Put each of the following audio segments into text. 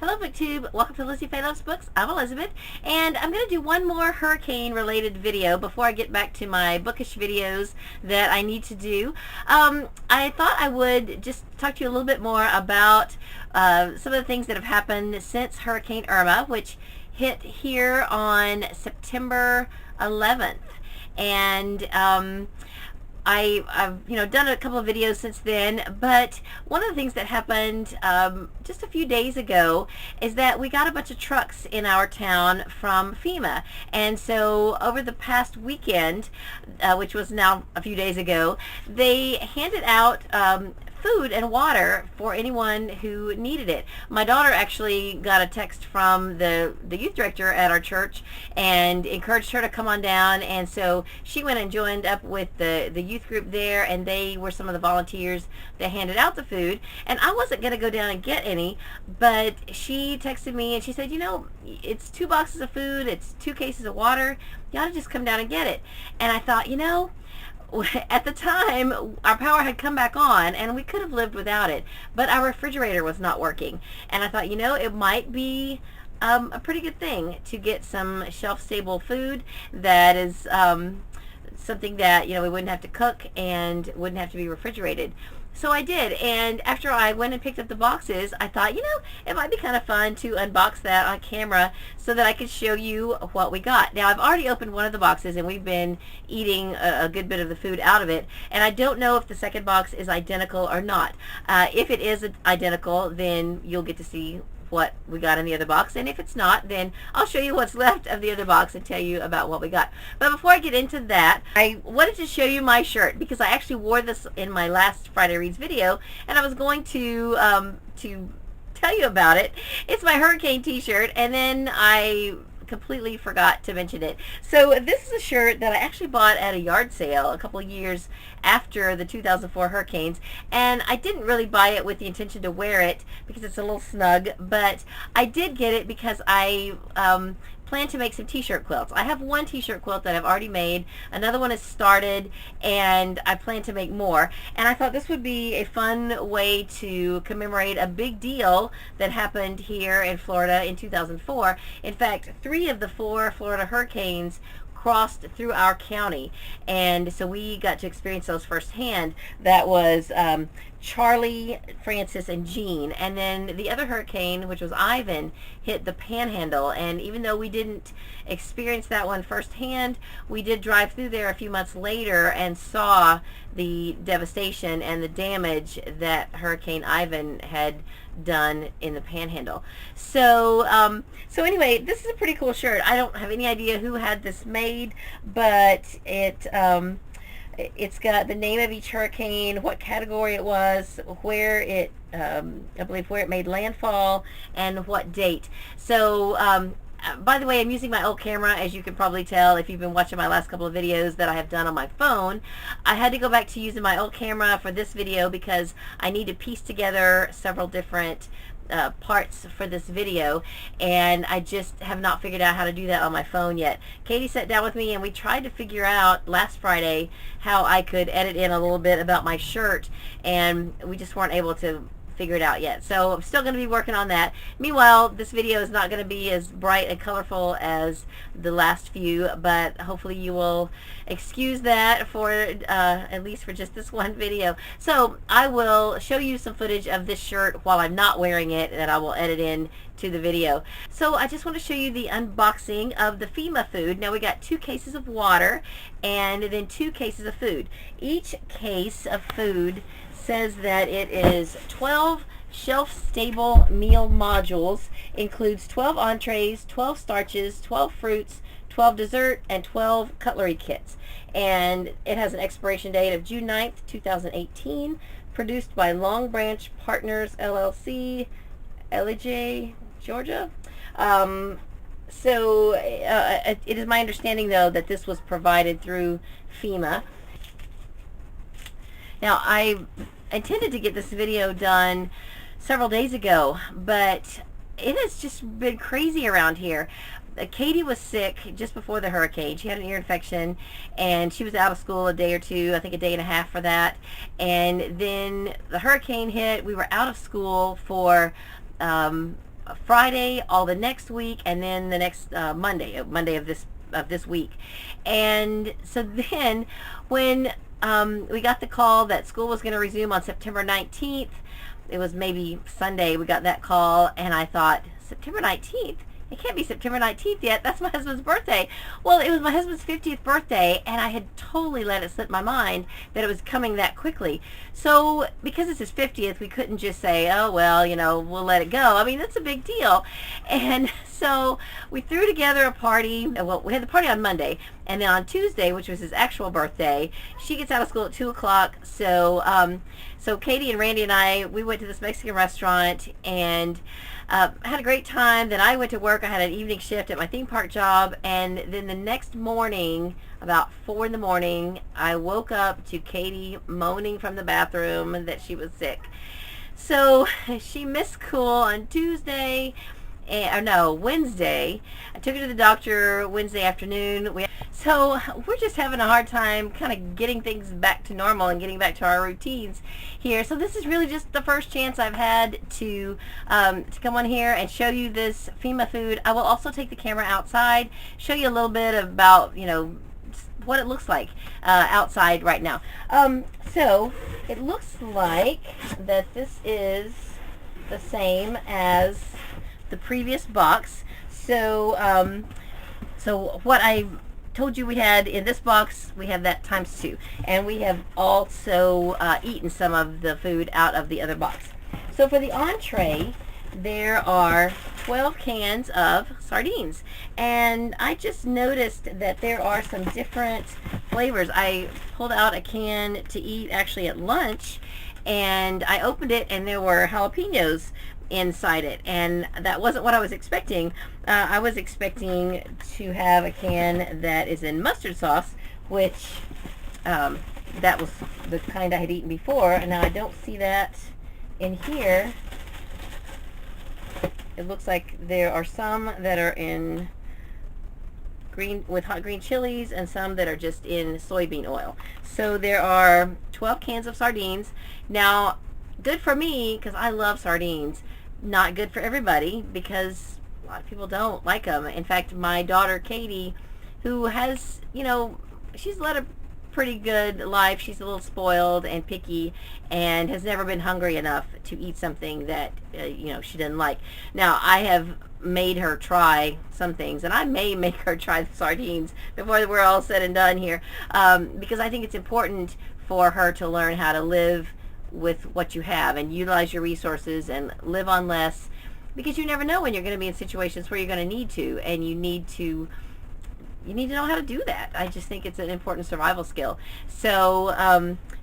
Hello BookTube, welcome to Lizzie Faye Loves Books. I'm Elizabeth, and I'm going to do one more hurricane related video before I get back to my bookish videos that I need to do. I thought I would just talk to you a little bit more about some of the things that have happened since Hurricane Irma, which hit here on September 11th. And I've done a couple of videos since then, but one of the things that happened just a few days ago is that we got a bunch of trucks in our town from FEMA. And so over the past weekend, which was now a few days ago, they handed out food and water for anyone who needed it. My daughter actually got a text from the youth director at our church and encouraged her to come on down, and so she went and joined up with the youth group there, and they were some of the volunteers that handed out the food. And I wasn't going to go down and get any, but she texted me and she said, it's 2 boxes of food, it's 2 cases of water, you ought to just come down and get it. And I thought, at the time, our power had come back on and we could have lived without it, but our refrigerator was not working. And I thought, it might be a pretty good thing to get some shelf-stable food that is something that, we wouldn't have to cook and wouldn't have to be refrigerated. So I did, and after I went and picked up the boxes, I thought, it might be kind of fun to unbox that on camera so that I could show you what we got. Now, I've already opened one of the boxes, and we've been eating a good bit of the food out of it, and I don't know if the second box is identical or not. If it is identical, then you'll get to see what we got in the other box, and if it's not, then I'll show you what's left of the other box and tell you about what we got. But before I get into that, I wanted to show you my shirt because I actually wore this in my last Friday Reads video, and I was going to tell you about it. It's my hurricane t-shirt, and then I completely forgot to mention it. So this is a shirt that I actually bought at a yard sale a couple of years after the 2004 hurricanes, and I didn't really buy it with the intention to wear it because it's a little snug, but I did get it because I plan to make some t-shirt quilts. I have one t-shirt quilt that I've already made, another one is started, and I plan to make more. And I thought this would be a fun way to commemorate a big deal that happened here in Florida in 2004. In fact, 3 of the 4 Florida hurricanes crossed through our county, and so we got to experience those firsthand. That was Charlie, Francis, and Jean, and then the other hurricane, which was Ivan, hit the Panhandle. And even though we didn't experience that one firsthand, we did drive through there a few months later and saw the devastation and the damage that Hurricane Ivan had done in the Panhandle. So anyway, this is a pretty cool shirt. I don't have any idea who had this made, but it's got the name of each hurricane, what category it was, where it, I believe where it made landfall, and what date. So, by the way, I'm using my old camera, as you can probably tell if you've been watching my last couple of videos that I have done on my phone. I had to go back to using my old camera for this video because I need to piece together several different parts for this video, and I just have not figured out how to do that on my phone yet. Katie sat down with me and we tried to figure out last Friday how I could edit in a little bit about my shirt, and we just weren't able to figure it out yet. So I'm still going to be working on that. Meanwhile, this video is not going to be as bright and colorful as the last few, but hopefully you will excuse that for at least for just this one video. So I will show you some footage of this shirt while I'm not wearing it that I will edit in to the video. So I just want to show you the unboxing of the FEMA food. Now we got 2 cases of water and then 2 cases of food. Each case of food says that it is 12 shelf-stable meal modules, includes 12 entrees, 12 starches, 12 fruits, 12 dessert, and 12 cutlery kits. And it has an expiration date of June 9th, 2018, produced by Long Branch Partners, LLC, Ellijay, Georgia. It is my understanding, though, that this was provided through FEMA. Now, I intended to get this video done several days ago, but it has just been crazy around here. Katie was sick just before the hurricane. She had an ear infection, and she was out of school a day or two, I think a day and a half for that. And then the hurricane hit. We were out of school for Friday, all the next week, and then the next Monday of this week. And so then when we got the call that school was going to resume on September 19th, it was maybe Sunday we got that call, and I thought, September 19th? It can't be September 19th yet. That's my husband's birthday. Well, it was my husband's 50th birthday, and I had totally let it slip my mind that it was coming that quickly. So because it's his 50th, we couldn't just say, oh, well, we'll let it go. I mean, that's a big deal. And so we threw together a party. Well, we had the party on Monday, and then on Tuesday, which was his actual birthday, she gets out of school at 2 o'clock. So Katie and Randy and I, we went to this Mexican restaurant and had a great time. Then I went to work. I had an evening shift at my theme park job, and then the next morning, about 4 in the morning, I woke up to Katie moaning from the bathroom that she was sick. So she missed school on Wednesday. I took her to the doctor Wednesday afternoon. So we're just having a hard time kind of getting things back to normal and getting back to our routines here. So this is really just the first chance I've had to come on here and show you this FEMA food. I will also take the camera outside, show you a little bit about, what it looks like outside right now. So it looks like that this is the same as the previous box. So what I told you we had in this box, we have that times 2, and we have also eaten some of the food out of the other box. So for the entree, there are 12 cans of sardines, and I just noticed that there are some different flavors. I pulled out a can to eat actually at lunch, and I opened it and there were jalapenos inside it, and that wasn't what I was expecting. I was expecting to have a can that is in mustard sauce, which that was the kind I had eaten before, and now I don't see that in here. It looks like there are some that are in green with hot green chilies and some that are just in soybean oil. So there are 12 cans of sardines. Now, good for me because I love sardines. Not good for everybody because a lot of people don't like them. In fact, my daughter Katie, who has, she's led a pretty good life. She's a little spoiled and picky and has never been hungry enough to eat something that she didn't like. Now, I have made her try some things, and I may make her try the sardines before we're all said and done here, because I think it's important for her to learn how to live with what you have and utilize your resources and live on less, because you never know when you're going to be in situations where you're going to need to, and you need to know how to do that. I just think it's an important survival skill. So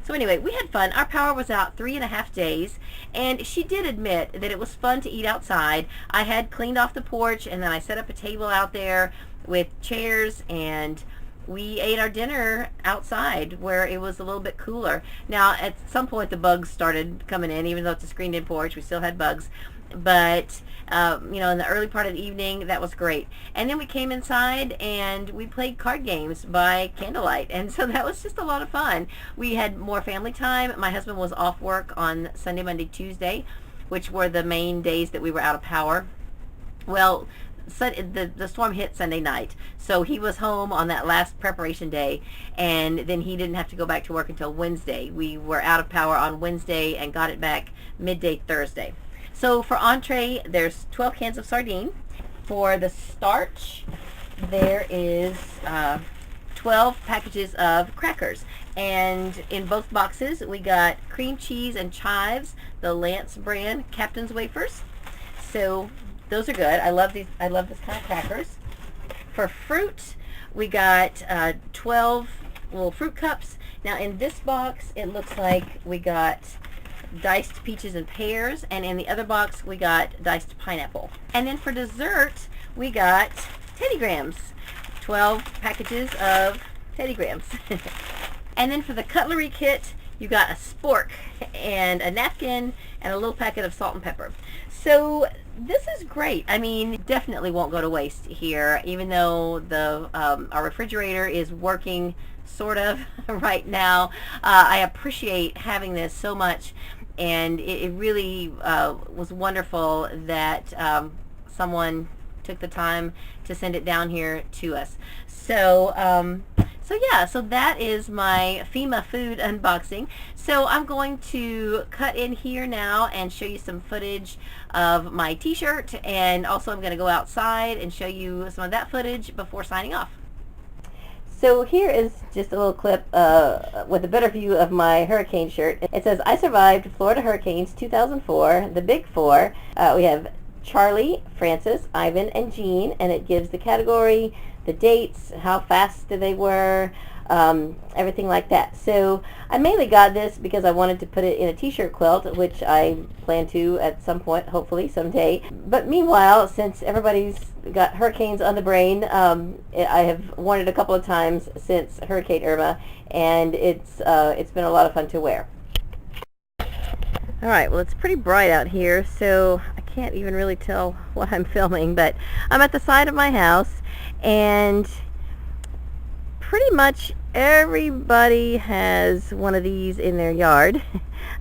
anyway, we had fun. Our power was out 3.5 days, and she did admit that it was fun to eat outside. I had cleaned off the porch, and then I set up a table out there with chairs, and we ate our dinner outside where it was a little bit cooler. Now, at some point, the bugs started coming in. Even though it's a screened-in porch, we still had bugs. But in the early part of the evening, that was great. And then we came inside and we played card games by candlelight, and so that was just a lot of fun. We had more family time. My husband was off work on Sunday, Monday, Tuesday, which were the main days that we were out of power. Well, the storm hit Sunday night, so he was home on that last preparation day, and then he didn't have to go back to work until Wednesday. We were out of power on Wednesday and got it back midday Thursday. So for entree, there's 12 cans of sardine. For the starch, there is 12 packages of crackers. And in both boxes, we got cream cheese and chives, the Lance brand Captain's wafers. So those are good. I love these. I love this kind of crackers. For fruit, we got 12 little fruit cups. Now in this box, it looks like we got diced peaches and pears, and in the other box we got diced pineapple. And then for dessert, we got Teddy Grahams, 12 packages of Teddy Grahams. And then for the cutlery kit, you got a spork and a napkin and a little packet of salt and pepper. So this is great. I mean, definitely won't go to waste here, even though our refrigerator is working sort of right now. I appreciate having this so much and it really was wonderful that someone took the time to send it down here to us. So yeah, so that is my FEMA food unboxing. So I'm going to cut in here now and show you some footage of my t-shirt, and also I'm going to go outside and show you some of that footage before signing off. So here is just a little clip with a better view of my hurricane shirt. It says, "I survived Florida hurricanes 2004, the big four." We have Charlie, Francis, Ivan, and Jean, and it gives the category, the dates, how fast they were, everything like that. So I mainly got this because I wanted to put it in a t-shirt quilt, which I plan to at some point, hopefully someday. But meanwhile, since everybody's got hurricanes on the brain, I have worn it a couple of times since Hurricane Irma, and it's been a lot of fun to wear. Alright, well, it's pretty bright out here, so I can't even really tell what I'm filming, but I'm at the side of my house, and pretty much everybody has one of these in their yard,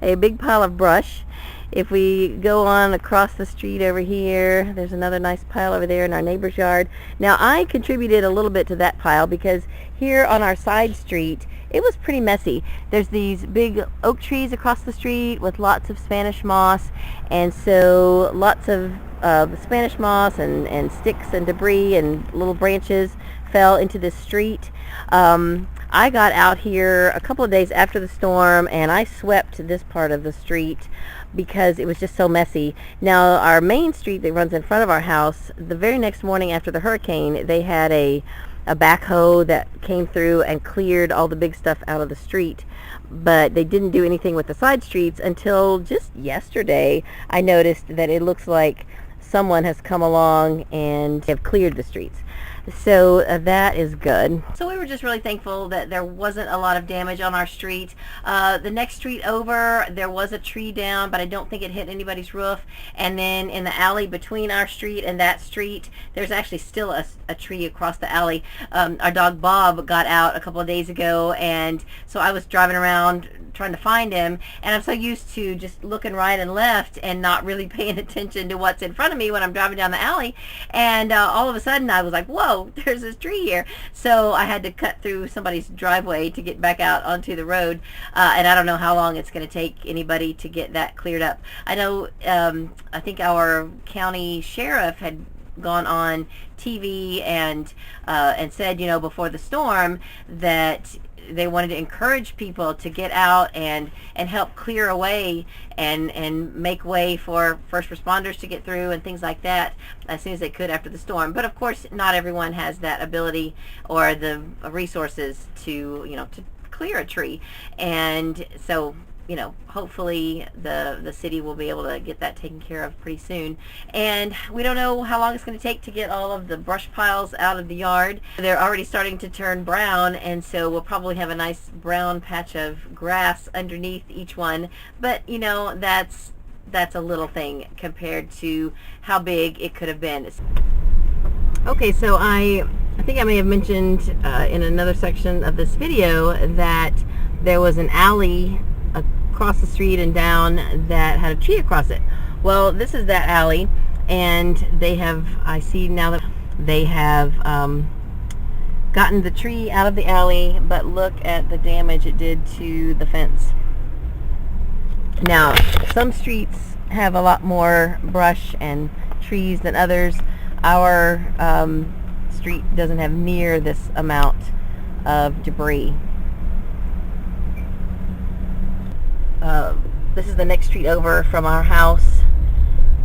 a big pile of brush. If we go on across the street over here, there's another nice pile over there in our neighbor's yard. Now, I contributed a little bit to that pile because here on our side street, it was pretty messy. There's these big oak trees across the street with lots of Spanish moss, and so lots of Spanish moss and sticks and debris and little branches fell into this street. I got out here a couple of days after the storm, and I swept this part of the street because it was just so messy. Now, our main street that runs in front of our house, the very next morning after the hurricane, they had a backhoe that came through and cleared all the big stuff out of the street, but they didn't do anything with the side streets until just yesterday. I noticed that it looks like someone has come along and have cleared the streets. So that is good. So we were just really thankful that there wasn't a lot of damage on our street. The next street over, there was a tree down, but I don't think it hit anybody's roof. And then in the alley between our street and that street, there's actually still a tree across the alley. Our dog Bob got out a couple of days ago, and so I was driving around trying to find him, and I'm so used to just looking right and left and not really paying attention to what's in front of me when I'm driving down the alley, and all of a sudden I was like, whoa, there's this tree here. So I had to cut through somebody's driveway to get back out onto the road, and I don't know how long it's going to take anybody to get that cleared up. I know I think our county sheriff had gone on TV and said, you know, before the storm that they wanted to encourage people to get out and help clear away and make way for first responders to get through and things like that as soon as they could after the storm. But of course, not everyone has that ability or the resources to, you know, to clear a tree. And so, you know, hopefully the city will be able to get that taken care of pretty soon. And we don't know how long it's going to take to get all of the brush piles out of the yard. They're already starting to turn brown, and so we'll probably have a nice brown patch of grass underneath each one. But, you know, that's a little thing compared to how big it could have been. Okay, so I think I may have mentioned in another section of this video that there was an alley across the street and down that had a tree across it. Well, this is that alley, and they have, I see now that they have gotten the tree out of the alley, but look at the damage it did to the fence. Now, some streets have a lot more brush and trees than others. Our street doesn't have near this amount of debris. This is the next street over from our house,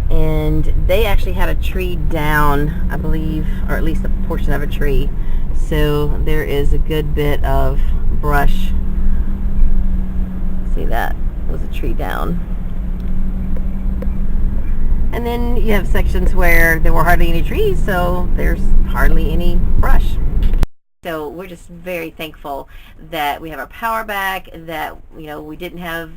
and they actually had a tree down, I believe, or at least a portion of a tree. So there is a good bit of brush. See, that was a tree down. And then you have sections where there were hardly any trees, so there's hardly any brush. So we're just very thankful that we have our power back, that, you know, we didn't have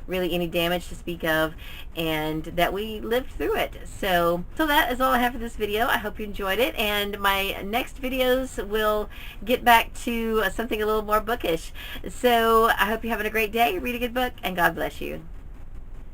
really any damage to speak of, and that we lived through it. So that is all I have for this video. I hope you enjoyed it, and my next videos will get back to something a little more bookish. So I hope you're having a great day, read a good book, and God bless you.